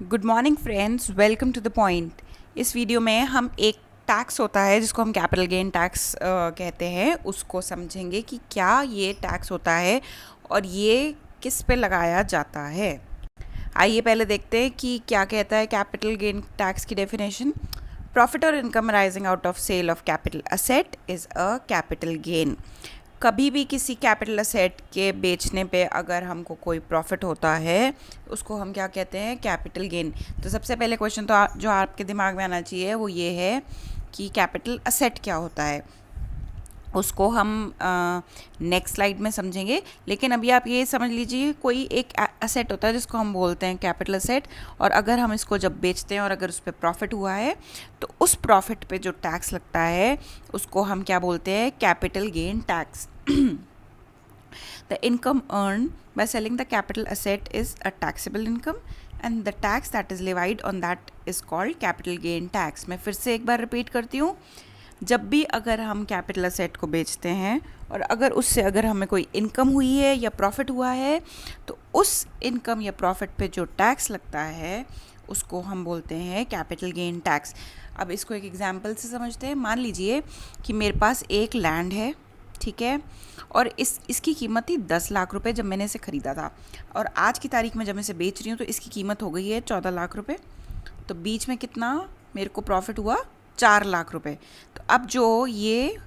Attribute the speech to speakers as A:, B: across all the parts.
A: Good morning friends, welcome to the point. इस video में हम एक टैक्स होता है जिसको हम कैपिटल गेन टैक्स कहते हैं, उसको समझेंगे कि क्या ये टैक्स होता है और ये किस पे लगाया जाता है। आइए पहले देखते हैं कि क्या कहता है कैपिटल गेन टैक्स की डेफिनेशन। प्रॉफिट और income rising out of sale of capital asset is a capital gain. कभी भी किसी कैपिटल असेट के बेचने पे अगर हमको कोई प्रॉफिट होता है उसको हम क्या कहते हैं, कैपिटल गेन। तो सबसे पहले क्वेश्चन तो जो आपके दिमाग में आना चाहिए वो ये है कि कैपिटल असेट क्या होता है। उसको हम नेक्स्ट स्लाइड में समझेंगे, लेकिन अभी आप ये समझ लीजिए कोई एक असेट होता है जिसको हम बोलते हैं कैपिटल असेट, और अगर हम इसको जब बेचते हैं और अगर उस पर प्रॉफिट हुआ है तो उस प्रॉफिट पे जो टैक्स लगता है उसको हम क्या बोलते हैं, capital gain tax. The income earned by selling the capital asset is a taxable income and the tax that is levied on that is called capital gain tax। मैं फिर से एक बार रिपीट करती हूँ, जब भी अगर हम कैपिटल असेट को बेचते हैं और अगर उससे अगर हमें कोई इनकम हुई है या प्रॉफिट हुआ है तो उस इनकम या प्रॉफिट पे जो टैक्स लगता है उसको हम बोलते हैं कैपिटल गेन टैक्स। अब इसको एक एग्जांपल से समझते हैं। मान लीजिए कि मेरे पास एक लैंड है, ठीक है, और इसकी कीमत थी 10 लाख रुपए जब मैंने इसे ख़रीदा था, और आज की तारीख में जब मैं इसे बेच रही हूँ तो इसकी कीमत हो गई है 14 लाख रुपए। तो बीच में कितना मेरे को प्रॉफिट हुआ, 4 लाख रुपए। तो अब जो ये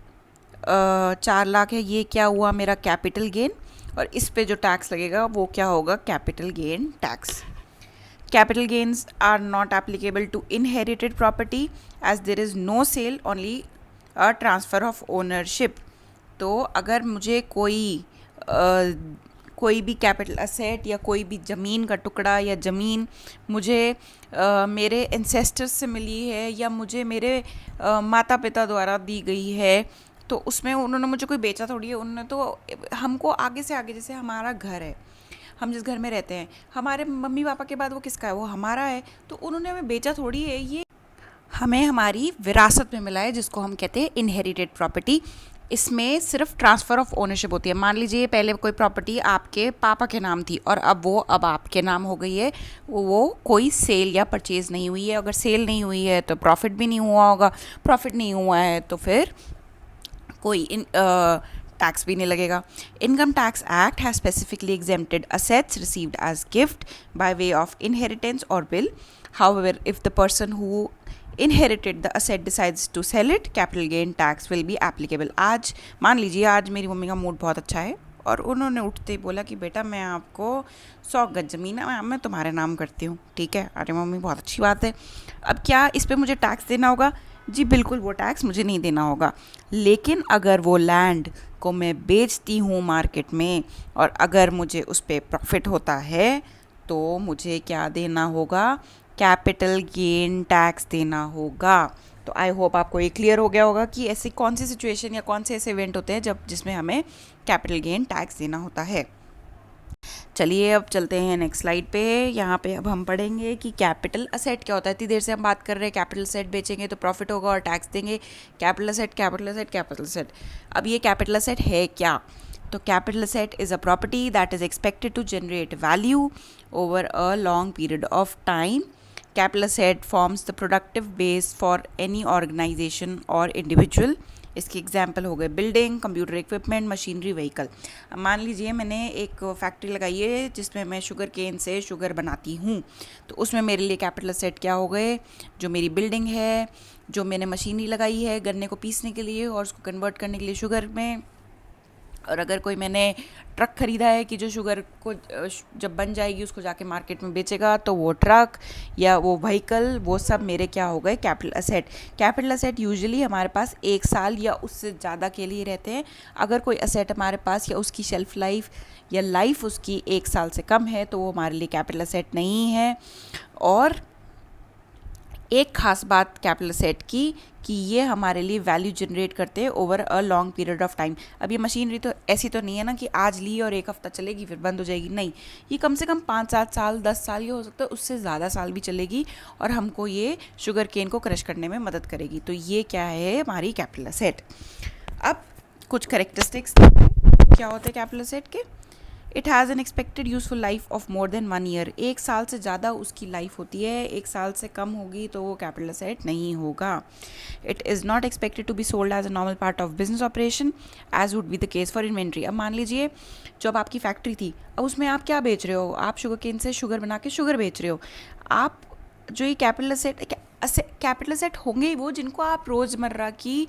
A: 4 लाख है ये क्या हुआ, मेरा कैपिटल गेन, और इस पे जो टैक्स लगेगा वो क्या होगा, capital gain tax. Capital gains are not applicable to inherited property as there is no sale, only a transfer of ownership. तो अगर मुझे कोई भी कैपिटल असेट या कोई भी ज़मीन का टुकड़ा या ज़मीन मुझे मेरे एंसेस्टर्स से मिली है या मुझे मेरे माता पिता द्वारा दी गई है, तो उसमें उन्होंने मुझे कोई बेचा थोड़ी है, उन्होंने तो हमको आगे से आगे, जैसे हमारा घर है, हम जिस घर में रहते हैं, हमारे मम्मी पापा के बाद वो किसका है, वो हमारा है, तो उन्होंने हमें बेचा थोड़ी है, ये हमें हमारी विरासत में मिला है जिसको हम कहते हैं इनहेरिटेड प्रॉपर्टी। इसमें सिर्फ ट्रांसफ़र ऑफ ओनरशिप होती है। मान लीजिए पहले कोई प्रॉपर्टी आपके पापा के नाम थी और अब आपके नाम हो गई है, वो कोई सेल या परचेज़ नहीं हुई है। अगर सेल नहीं हुई है तो प्रॉफिट भी नहीं हुआ होगा, प्रॉफिट नहीं हुआ है तो फिर कोई टैक्स भी नहीं लगेगा। Income tax act has specifically exempted assets received as gift by way of inheritance और will. However if the person who inherited the asset decides to sell it, capital gain tax will be applicable। आज मान लीजिए आज मेरी mummy का mood बहुत अच्छा है और उन्होंने उठते ही बोला कि बेटा मैं आपको 100 गज ज़मीन है, मैं तुम्हारे नाम करती हूँ, ठीक है। अरे मम्मी बहुत अच्छी बात है। अब क्या इस पर मुझे टैक्स देना होगा? जी बिल्कुल, वो टैक्स मुझे नहीं देना होगा। लेकिन अगर वो लैंड को मैं बेचती हूँ मार्केट में और अगर मुझे उस पर प्रॉफिट होता है तो मुझे क्या देना होगा, कैपिटल गेन टैक्स देना होगा। तो आई होप आपको ये क्लियर हो गया होगा कि ऐसी कौन सी सिचुएशन या कौन से ऐसे इवेंट होते हैं जिसमें हमें कैपिटल गेन टैक्स देना होता है। चलिए अब चलते हैं नेक्स्ट स्लाइड पे। यहाँ पे अब हम पढ़ेंगे कि कैपिटल असेट क्या होता है। इतनी देर से हम बात कर रहे हैं कैपिटल असेट बेचेंगे तो प्रॉफिट होगा और टैक्स देंगे। Capital asset, capital asset, capital asset. अब ये कैपिटल असेट है क्या? तो capital asset is a property that is expected to generate value over a long period of time. Capital asset forms the productive base for any organization or individual। इसके example हो गए building, computer equipment, machinery, vehicle. मान लीजिए मैंने एक factory लगाई है जिसमें मैं शुगर केन से शुगर बनाती हूँ, तो उसमें मेरे लिए कैपिटल असेट क्या हो गए, जो मेरी बिल्डिंग है, जो मैंने मशीनरी लगाई है गन्ने को पीसने के लिए और उसको कन्वर्ट करने के लिए शुगर में, और अगर कोई मैंने ट्रक ख़रीदा है कि जो शुगर को जब बन जाएगी उसको जाके मार्केट में बेचेगा, तो वो ट्रक या वो व्हीकल, वो सब मेरे क्या हो गए, capital asset. Capital asset usually हमारे पास 1 साल या उससे ज़्यादा के लिए रहते हैं। अगर कोई असेट हमारे पास या उसकी शेल्फ़ लाइफ या लाइफ उसकी 1 साल से कम है तो वो हमारे लिए कैपिटल असेट नहीं है। और एक ख़ास बात कैपिटल असेट की कि ये हमारे लिए वैल्यू जनरेट करते हैं over a long period of time. अब ये मशीनरी तो ऐसी तो नहीं है ना कि आज ली और 1 हफ़्ता चलेगी फिर बंद हो जाएगी, नहीं, ये कम से कम 5-7 साल, 10 साल, ये हो सकता है उससे ज़्यादा साल भी चलेगी और हमको ये शुगर केन को क्रश करने में मदद करेगी। तो ये क्या है, हमारी कैपिटल असेट। अब कुछ करेक्टरिस्टिक्स क्या होते हैं कैपिटल असेट के। It has an expected useful life of more than 1 year, 1 साल से ज़्यादा उसकी लाइफ होती है, 1 साल से कम होगी तो वो कैपिटल असेट नहीं होगा. It is not expected to be sold as a normal part of business operation as would be the case for inventory. अब मान लीजिए जब आपकी फैक्ट्री थी, अब उसमें आप क्या बेच रहे हो, आप शुगर केन से शुगर बना के शुगर बेच रहे हो. आप जो ये कैपिटल असेट होंगे ही वो जिनको आप रोज़मर्रा की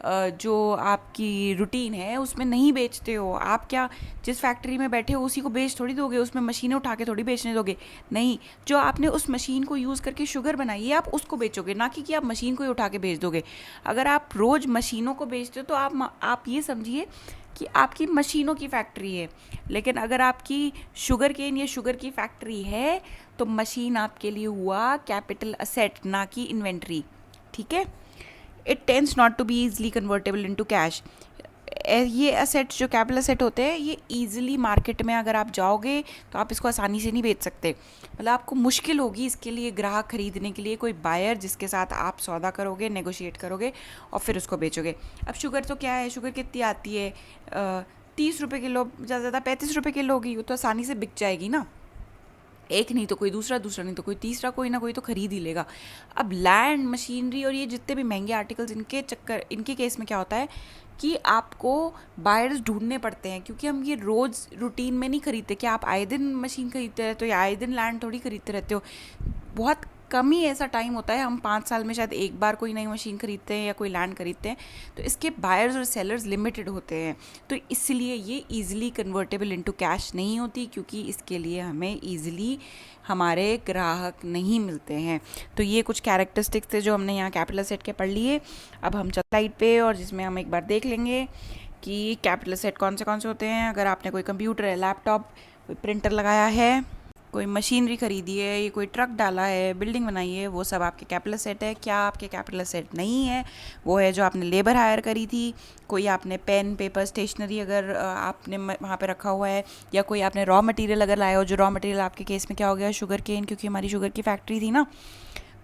A: जो आपकी रूटीन है उसमें नहीं बेचते हो. आप क्या जिस फैक्ट्री में बैठे हो उसी को बेच थोड़ी दोगे, उसमें मशीनें उठा के थोड़ी बेचने दोगे. नहीं, जो आपने उस मशीन को यूज़ करके शुगर बनाई है आप उसको बेचोगे, ना कि आप मशीन को ही उठा के बेच दोगे. अगर आप रोज़ मशीनों को बेचते हो तो आप ये समझिए कि आपकी मशीनों की फैक्ट्री है. लेकिन अगर आपकी शुगर केन या शुगर की फैक्ट्री है तो मशीन आपके लिए हुआ कैपिटल असेट, ना कि इन्वेंट्री. ठीक है. It tends not to be easily convertible into cash. ये असेट्स जो कैपिटल असेट होते हैं ये ईजिली मार्केट में अगर आप जाओगे तो आप इसको आसानी से नहीं बेच सकते. मतलब आपको मुश्किल होगी इसके लिए ग्राहक खरीदने के लिए, कोई बायर जिसके साथ आप सौदा करोगे, नेगोशिएट करोगे और फिर उसको बेचोगे. अब शुगर तो क्या है, शुगर कितनी आती है, 30 रुपये किलो, ज़्यादा ज़्यादा 35 रुपये किलो होगी, वो तो आसानी से बिक जाएगी ना. एक नहीं तो कोई दूसरा, दूसरा नहीं तो कोई तीसरा, कोई ना कोई तो खरीद ही लेगा. अब लैंड, मशीनरी और ये जितने भी महंगे आर्टिकल्स, इनके केस में क्या होता है कि आपको बायर्स ढूंढने पड़ते हैं, क्योंकि हम ये रोज़ रूटीन में नहीं खरीदते. कि आप आए दिन मशीन खरीदते रहते हो या आए दिन लैंड थोड़ी खरीदते रहते हो. बहुत कम ही ऐसा टाइम होता है, हम 5 साल में शायद एक बार कोई नई मशीन खरीदते हैं या कोई लैंड खरीदते हैं. तो इसके बायर्स और सेलर्स लिमिटेड होते हैं, तो इसलिए ये ईजिली कन्वर्टेबल इनटू कैश नहीं होती, क्योंकि इसके लिए हमें ईजिली हमारे ग्राहक नहीं मिलते हैं. तो ये कुछ कैरेक्टरिस्टिक्स थे जो हमने यहाँ कैपिटल असेट के पढ़ लिए. अब हम चलते स्लाइड पे और जिसमें हम एक बार देख लेंगे कि कैपिटल असेट कौन से होते हैं. अगर आपने कोई कंप्यूटर है, लैपटॉप, कोई प्रिंटर लगाया है, कोई मशीनरी खरीदी है, ये कोई ट्रक डाला है, बिल्डिंग बनाई है, वो सब आपके कैपिटल असेट है. क्या आपके कैपिटल असेट नहीं है, वो है जो आपने लेबर हायर करी थी, कोई आपने पेन, पेपर, स्टेशनरी अगर आपने वहाँ पे रखा हुआ है, या कोई आपने रॉ मटेरियल अगर लाया हो. जो रॉ मटेरियल आपके केस में क्या हो गया, शुगर केन, क्योंकि हमारी शुगर की फैक्ट्री थी ना.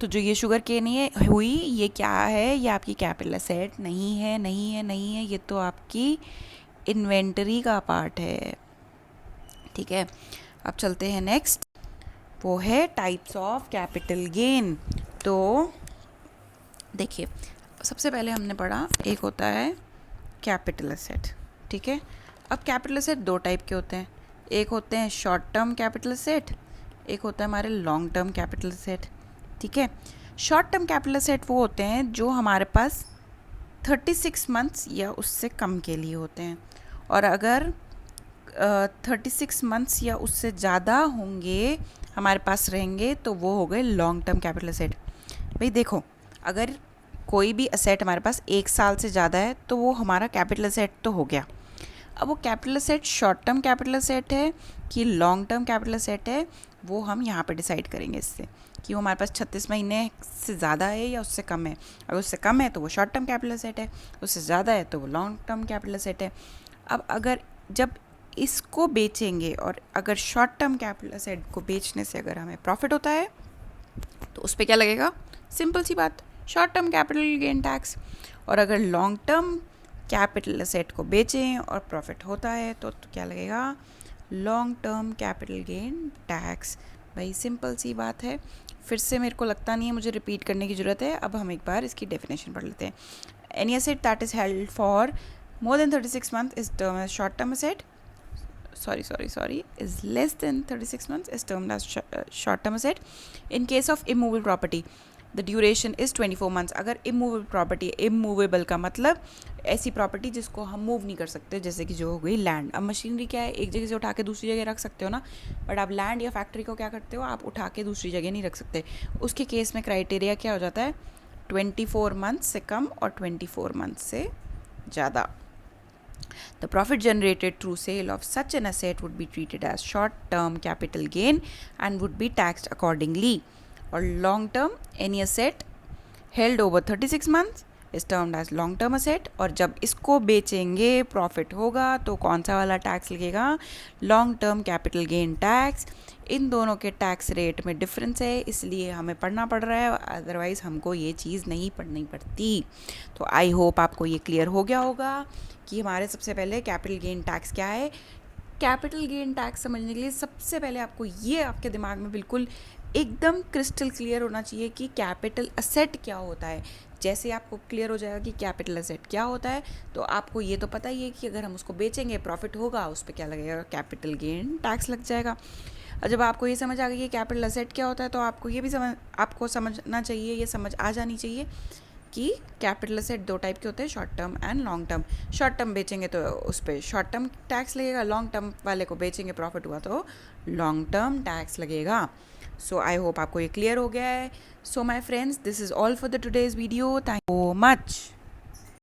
A: तो जो ये शुगर केन हुई, ये क्या है, ये आपकी कैपिटल असेट नहीं है. ये तो आपकी इन्वेंटरी का पार्ट है. ठीक है. अब चलते हैं नेक्स्ट, वो है टाइप्स ऑफ कैपिटल गेन. तो देखिए, सबसे पहले हमने पढ़ा एक होता है कैपिटल असेट. ठीक है. अब कैपिटल असेट 2 टाइप के होते हैं. एक होते हैं शॉर्ट टर्म कैपिटल असेट, एक होता है हमारे लॉन्ग टर्म कैपिटल असेट. ठीक है. शॉर्ट टर्म कैपिटल असेट वो होते हैं जो हमारे पास 36 मंथ्स या उससे कम के लिए होते हैं, और अगर 36 मंथ्स या उससे ज़्यादा होंगे हमारे पास रहेंगे तो वो हो गए लॉन्ग टर्म कैपिटल असेट. भाई देखो, अगर कोई भी असेट हमारे पास 1 साल से ज़्यादा है तो वो हमारा कैपिटल असेट तो हो गया. अब वो capital asset short term capital asset है कि लॉन्ग टर्म कैपिटल असेट है, वो हम यहाँ पे डिसाइड करेंगे इससे कि वो हमारे पास 36 महीने से ज़्यादा है या उससे कम है. अगर उससे कम है तो वो शॉर्ट टर्म कैपिटल असेट है, उससे ज़्यादा है तो वो लॉन्ग टर्म कैपिटल असेट है. अब अगर जब इसको बेचेंगे और अगर शॉर्ट टर्म कैपिटल असेट को बेचने से अगर हमें प्रॉफिट होता है तो उस पर क्या लगेगा, सिंपल सी बात, short term capital gain tax. और अगर लॉन्ग टर्म कैपिटल असेट को बेचें और प्रॉफिट होता है तो क्या लगेगा, long term capital gain tax. भाई सिंपल सी बात है. फिर से मेरे को लगता नहीं है मुझे रिपीट करने की ज़रूरत है. अब हम एक बार इसकी डेफिनेशन पढ़ लेते हैं. Any asset that is held for more than 36 months is termed as short term asset. Is less than 36 months is termed as short term asset. In case of immovable property, the duration is 24 months. अगर immovable property, immovable का मतलब ऐसी property जिसको हम move नहीं कर सकते, जैसे कि जो हो गई लैंड. अब मशीनरी क्या है, एक जगह से उठा के दूसरी जगह रख सकते हो ना, बट आप लैंड या फैक्ट्री को क्या करते हो, आप उठा के दूसरी जगह नहीं रख सकते. उसके केस में क्राइटेरिया क्या हो जाता है, 24 मंथ्स से कम और 24 मंथ्स से ज़्यादा. The profit generated through sale of such an asset would be treated as short-term capital gain and would be taxed accordingly. Or long-term, any asset held over 36 months is termed as long-term asset. और जब इसको बेचेंगे profit होगा तो कौन सा वाला tax लगेगा, long-term capital gain tax. इन दोनों के टैक्स रेट में डिफरेंस है, इसलिए हमें पढ़ना पड़ रहा है, अदरवाइज़ हमको ये चीज़ नहीं पढ़नी पड़ती. तो आई होप आपको ये क्लियर हो गया होगा कि हमारे सबसे पहले कैपिटल गेन टैक्स क्या है. कैपिटल गेन टैक्स समझने के लिए सबसे पहले आपको ये आपके दिमाग में बिल्कुल एकदम क्रिस्टल क्लियर होना चाहिए कि कैपिटल असेट क्या होता है। जैसे आपको क्लियर हो जाएगा कि कैपिटल असेट क्या होता है, तो आपको ये तो पता ही है कि अगर हम उसको बेचेंगे प्रॉफिट होगा, उस पर क्या लगेगा, कैपिटल गेन टैक्स लग जाएगा। और जब आपको ये समझ आ गई कि कैपिटल असेट क्या होता है, तो आपको ये भी समझना चाहिए, ये समझ आ जानी चाहिए कि कैपिटल असेट दो टाइप के होते हैं, short term and long term. Short term बेचेंगे तो उस पर शॉर्ट टर्म टैक्स लगेगा, लॉन्ग टर्म वाले को बेचेंगे प्रॉफिट हुआ तो लॉन्ग टर्म टैक्स लगेगा। सो आई होप आपको ये क्लियर हो गया है। So my friends, this is all for the today's video. Thank you so much.